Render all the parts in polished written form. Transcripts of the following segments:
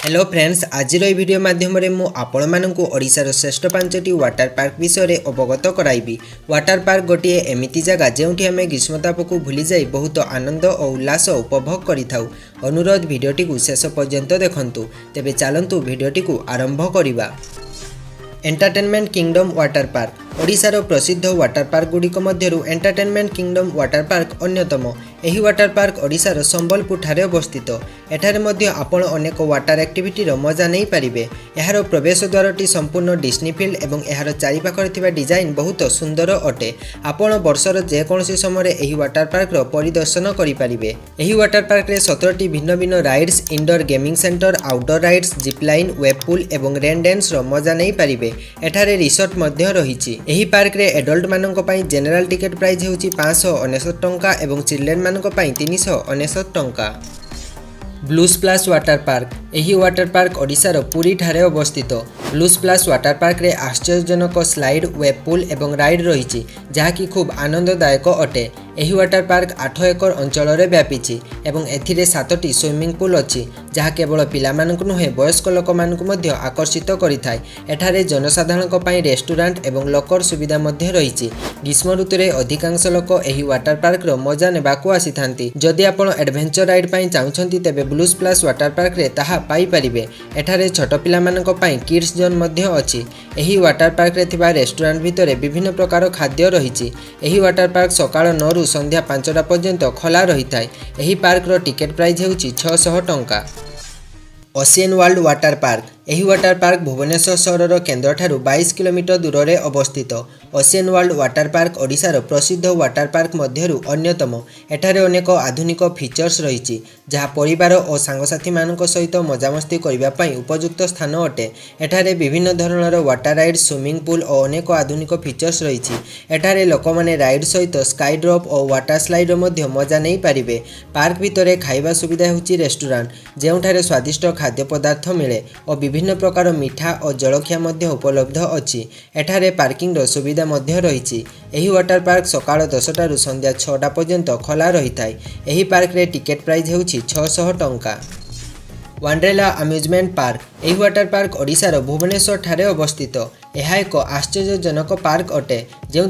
Hello friends, आज video माध्यम मु आपण मानकु ओडिशार श्रेष्ठ 5टी वाटर पार्क विषय अवगत कराइबी। वाटर पार्क गोटे एमिति जगह जेउठी आमे ग्रीष्मताप को भूली जाई बहुत आनंद और उल्लास उपभोग करिथाउ। अनुरोध वीडियोटी को शेष पर्यंत देखंतु। तेबे चलंतु वीडियोटी को आरंभ करिबा। एंटरटेनमेंट किंगडम वाटर पार्क ओडिशार प्रसिद्ध वाटर पार्क गुड़िक मध्यरु एंटरटेनमेंट किंगडम वाटर पार्क अन्यतम। एही वाटर पार्क ओडिशार संबलपुर ठारे अवस्थित। एठारे मध्य आपण अनेक वाटर एक्टिविटी मजा नहीं पारिबे। एहार प्रवेश द्वारटी संपूर्ण डिस्नी फील्ड एवं एहार चारिपाखरे थिबा डिजाइन बहुत सुंदर अटे। आपण वर्षर जेकोसी समय एही वाटर पार्क परिदर्शन करि पारिबे। एही वाटर पार्क रे 17टी भिन्न भिन्न rides, indoor gaming centre, outdoor rides, Zipline, web pool एवं रेन डांस मजा नहीं पारिबे। एठारे रिसोर्ट मध्य रहिछि। एही पार्क रे एडल्ट मानक पई जनरल टिकट प्राइस हेउछि 599 टंका एवं चिल्ड्रेन मानक पई 399 टंका। ब्लू स्प्लैश वाटर पार्क एही वाटर पार्क ओडिशार पुरी ठारे अवस्थित। ब्लू स्प्लैश वाटर पार्क रे आश्चर्यजनक स्लाइड, वेब पूल एवं राइड रहिछि जहाँकि खूब आनंददायक अटे। एही वाटर पार्क 8 एकर अंचल रे व्यापीछि एवं एथिरे 7टी स्विमिंग पूल अछि जहाँ केवल पिलामानकु नुहे वयस्क लोकमानकु मध्य आकर्षित करिथाय। एठारे जनसाधारणक पई रेस्टोरेंट एवं लकर सुविधा मध्य रहिछि। ग्रीष्म ऋतुरे अधिकांश लोक एही वाटर पार्क रो मजा नेबाकु आसिथांती। जदि आपण एडवेंचर राइड पई चाहुछंती तेबे ब्लू स्प्लैश वाटर पार्क रे ताहा पाई परिबे। एठारे छोट पिलामानक पई किड्स जोन मध्य अछि। एही वाटर पार्क रे थिबा रेस्टोरेंट भितरे विभिन्न प्रकार खाद्य रहिछि। एही वाटर पार्क सकाळ 9 रु संध्या 5टा पर्यंत खोला रहिथाय। एही पार्क रो टिकेट प्राइस हेउछि 600 टंका। ओशियन वर्ल्ड वाटर पार्क एही वाटर पार्क भुवनेश्वर सहर केन्द्र ठारू 22 किलोमीटर दूर रे अवस्थित। ओशियन वर्ल्ड वाटर पार्क ओडिशार प्रसिद्ध वाटर पार्क मध्यरु अन्यतम। एठारे अनेक आधुनिक फीचर्स रहिछि जहाँ परिवार और सांगसाथी मानक सहित मजामस्ती करिबा पई उपयुक्त स्थान अटे। एठारे विभिन्न धरणर वाटर राइड, स्विमिंग पूल और अनेक आधुनिक फीचर्स रहिछि। एठारे लोकमाने राइड सहित स्काई ड्रॉप और वाटर स्लाइड मध्य मजा नहीं पारिबे। पार्क भितरे खाइबा सुविधा हेउछि रेस्टोरेंट जेउठारे स्वादिष्ट खाद्य पदार्थ मिले और विभिन्न प्रकार मीठा और जलखिया मध्य उपलब्ध अछि। एठारे पार्किंग रो सुविधा मध्य रहिछि। एही वाटर पार्क सकाळ 10टा रु संध्या 6टा पर्यंत खोला रहिथाय। एही पार्क रे टिकेट प्राइस हेउछि 600 टंका। वंडरला अम्यूजमेंट पार्क एही वाटर पार्क ओडिशार भुवनेश्वर ठारे अवस्थित। यह एक आश्चर्यजनक पार्क अटे जो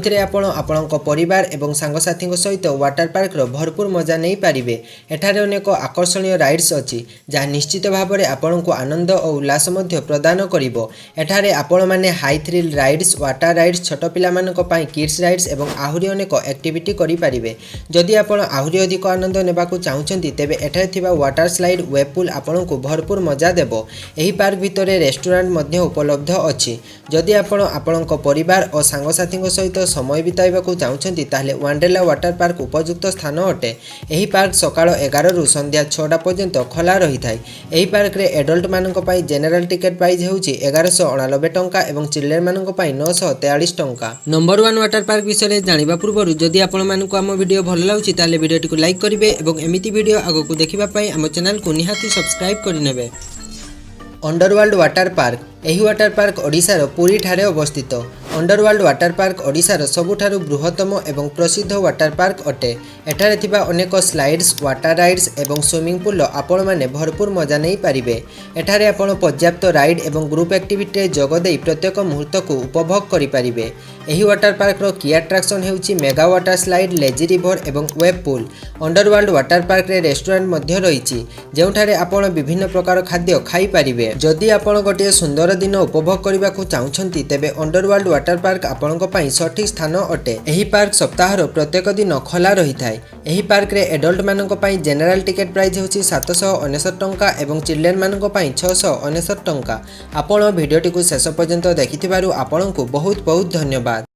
आपणक परिवार एवं सांगसाथी सहित वाटर पार्क भरपूर मजा नहीं पारिबे। एठारे अनेक आकर्षणीय राइड्स अछि जहाँ निश्चित भाव में आपण को आनंद और उल्लास मध्य प्रदान करिवो। एठारे आपण माने high thrill rides, water rides, छोट पिलामानक पई किड्स राइड्स एवं आहुरी अनेक एक्टिविटी करि पारिबे। जदि आपण आहुरी अधिक आनंद नेबाकू चाहुछंती तेबे एठारे थिबा वाटर स्लाइड, वेब पूल आपण को भरपूर मजा देबो। एही पार्क भितरे रेस्टोरेंट मध्य उपलब्ध अछि। जदि आपण आपणक परिवार और सांगसाथी सहित समय बिताइबाकू चाहुछंती ताहले वंडरला वाटर पार्क उपयुक्त स्थान अटे। एही पार्क सकाळ 11 रु संध्या 6टा पर्यंत खोला रहिथाय। एही पार्क रे एडल्ट मानक पई जनरल टिकट प्राइस हेउछि 1189 टंका एवं चिल्ड्रेन मानक पई 943 टंका। नंबर 1 वाटर पार्क विषय जानिबा पूर्व जदि आपण मानकू आम वीडियो भल लाଗୁछि ताहले वीडियोटी को लाइक करिवे एवं एमिति वीडियो आगकू देखिबा पई आम चैनल को निहाती सब्सक्राइब करिनेबे। अंडरवर्ल्ड वाटर पार्क एही वाटर पार्क ओडिशार पुरी ठारे अवस्थित। अंडरवर्ल्ड वाटर पार्क ओडिशार सबुठारु बृहत्तम एवं प्रसिद्ध वाटर पार्क अटे। एठारे थिबा अनेक स्लाइड्स, वाटर राइड्स एवं स्विमिंग पूल आपण माने भरपूर मजा नहीं पारिबे। एठारे आपण पर्याप्त राइड एवं ग्रुप एक्टिविटी जोग देई प्रत्येक मुहूर्त को उपभोग करि पारिबे। एही वाटर पार्क रो की अट्रैक्शन हेउछि mega water slide, lazy river एवं wave pool. Underworld water park रे रेस्टोरेंट मध्य रहिछि जेउठारे आपण विभिन्न प्रकार खाद्य खाई पारिबे। जदि आपण गोटे सुंदर दिन उपभोग करने चाहते तेबे अंडरवर्ल्ड वाटर पार्क आपंक पई सठिक स्थान अटे। एही पार्क सप्ताहर प्रत्येक दिन खोला रही थाए। एही पार्क रे एडल्ट मानक पई जनरल टिकेट प्राइस हेउछि 799 टंका एवं चिल्ड्रेन मानक पई 699 टंका। आपण वीडियोटी को शेष पर्यंत देखिथिबारु आपणकु बहुत बहुत धन्यवाद।